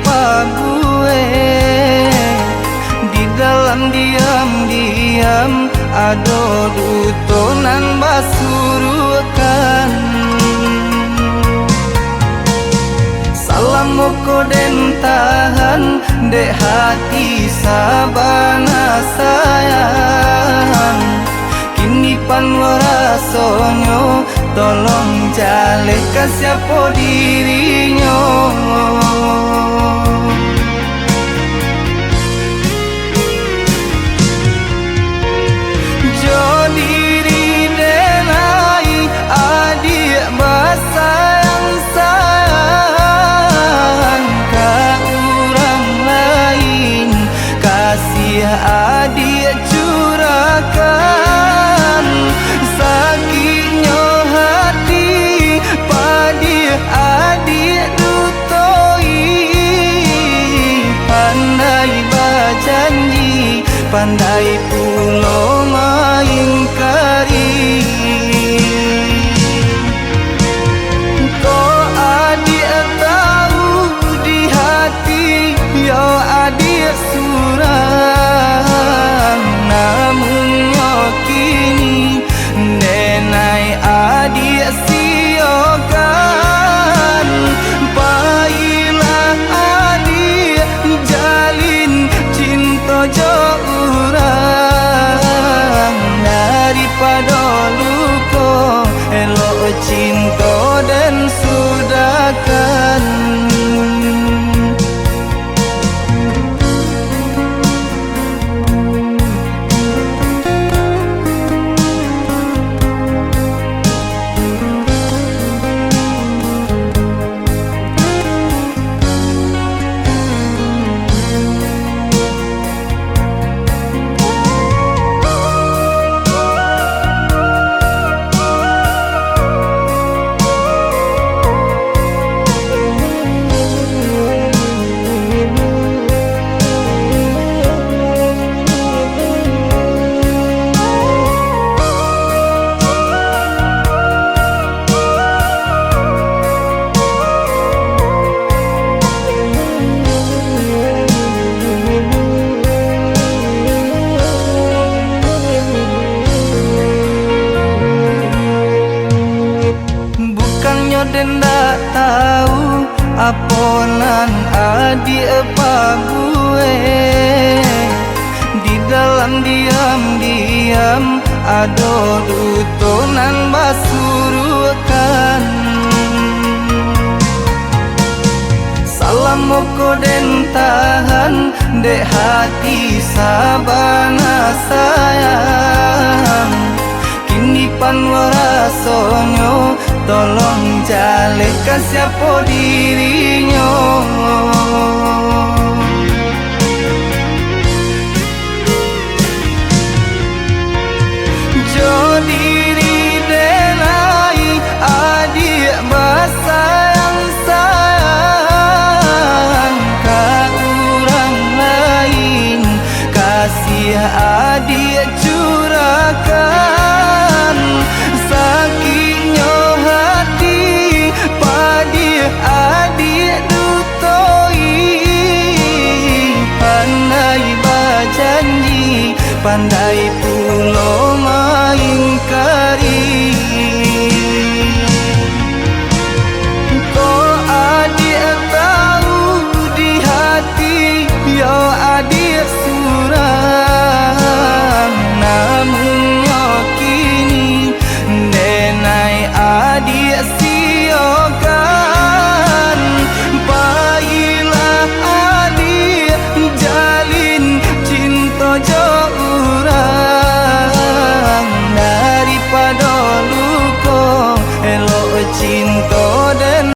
pabue. Di dalam diam-diam ado dutonan basurukan. Salam moko den tahan dek hati sabana sayang. Kini panwara sonyo tolong jaleka siapa dirinya. Jo diri denai adik basayang sayang ka orang lain. Kasih adik curahkan sakitnya hati padi adik dutoi. Pandai berjanji pandai pulo maingkari. Kau adik tahu di hati yo adik surang. Namun yo kini nenai adik siokan. Baiklah adik jalin cinta jo urang. Daripada luka elok cinta dan sudahkan. Den dak tahu aponan adik pabue. Di dalam diam-diam ado dutonan basurukan. Salam moko den tahan dek hati sabana sayang. Kini panwara sonyo tolong jaleka siapa dirinya. Jo diri denai adik basayang sayang ka orang lain. Kasih adik curahkan sakitnya hati padi adik dutoi. Pandai berjanji pandai pulo maingkari.